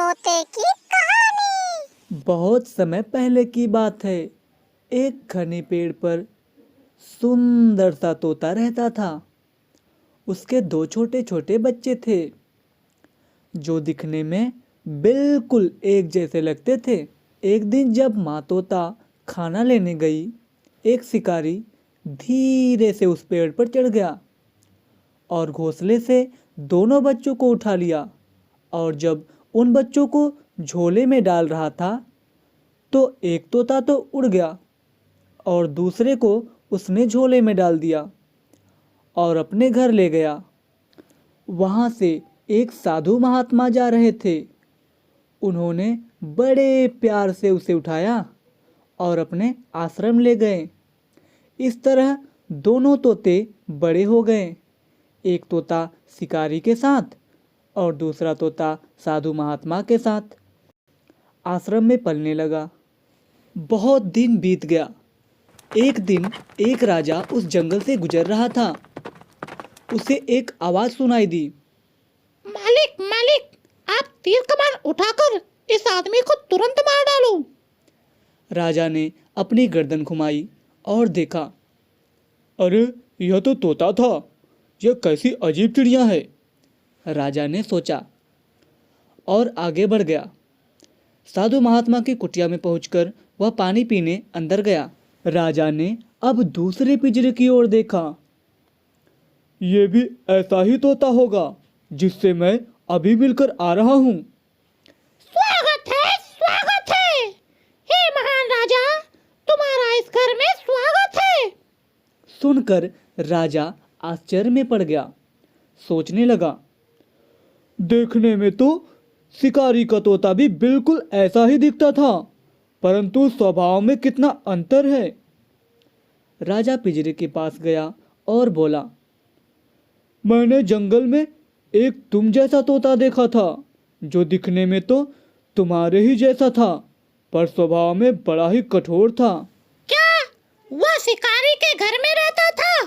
तोते की कहानी। बहुत समय पहले की बात है। एक घने पेड़ पर सुंदर सा तोता रहता था। उसके दो छोटे छोटे बच्चे थे जो दिखने में बिल्कुल एक जैसे लगते थे। एक दिन जब माँ तोता खाना लेने गई, एक शिकारी धीरे से उस पेड़ पर चढ़ गया और घोंसले से दोनों बच्चों को उठा लिया। और जब उन बच्चों को झोले में डाल रहा था तो एक तोता तो उड़ गया और दूसरे को उसने झोले में डाल दिया और अपने घर ले गया। वहाँ से एक साधु महात्मा जा रहे थे। उन्होंने बड़े प्यार से उसे उठाया और अपने आश्रम ले गए। इस तरह दोनों तोते बड़े हो गए, एक तोता शिकारी के साथ और दूसरा तोता साधु महात्मा के साथ। आश्रम में पलने लगा। बहुत दिन बीत गया। एक दिन एक राजा उस जंगल से गुजर रहा था। उसे एक आवाज़ सुनाई दी। मालिक मालिक, आप तीर कमान उठाकर इस आदमी को तुरंत मार डालो। राजा ने अपनी गर्दन घुमाई और देखा, अरे यह तो तोता था। यह कैसी अजीब चिड़िया है, राजा ने सोचा और आगे बढ़ गया। साधु महात्मा की कुटिया में पहुंचकर वह पानी पीने अंदर गया। राजा ने अब दूसरे पिंजरे की ओर देखा। ये भी ऐसा ही तोता होगा जिससे मैं अभी मिलकर आ रहा हूँ। स्वागत है हे महान राजा, तुम्हारा इस घर में स्वागत है। सुनकर राजा आश्चर्य में पड़ गया। सोचने लगा, देखने में तो शिकारी का तोता भी बिल्कुल ऐसा ही दिखता था, परंतु स्वभाव में कितना अंतर है। राजा पिंजरे के पास गया और बोला, मैंने जंगल में एक तुम जैसा तोता देखा था जो दिखने में तो तुम्हारे ही जैसा था, पर स्वभाव में बड़ा ही कठोर था। क्या वह शिकारी के घर में रहता था?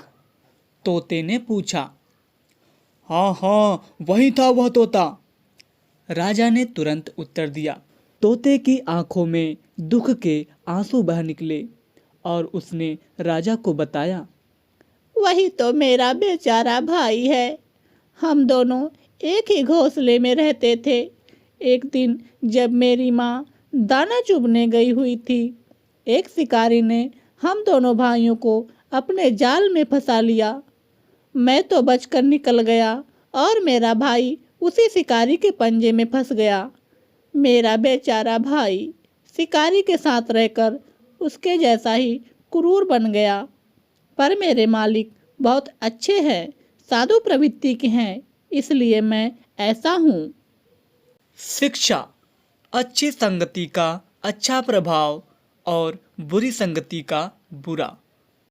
तोते ने पूछा। हाँ, वही था वह तोता, राजा ने तुरंत उत्तर दिया। तोते की आंखों में दुख के आंसू बह निकले और उसने राजा को बताया, वही तो मेरा बेचारा भाई है। हम दोनों एक ही घोंसले में रहते थे। एक दिन जब मेरी माँ दाना चुभने गई हुई थी, एक शिकारी ने हम दोनों भाइयों को अपने जाल में फंसा लिया। मैं तो बचकर निकल गया और मेरा भाई उसी शिकारी के पंजे में फंस गया। मेरा बेचारा भाई शिकारी के साथ रहकर उसके जैसा ही क्रूर बन गया। पर मेरे मालिक बहुत अच्छे हैं, साधु प्रवृत्ति के हैं, इसलिए मैं ऐसा हूँ। शिक्षा। अच्छी संगति का अच्छा प्रभाव और बुरी संगति का बुरा।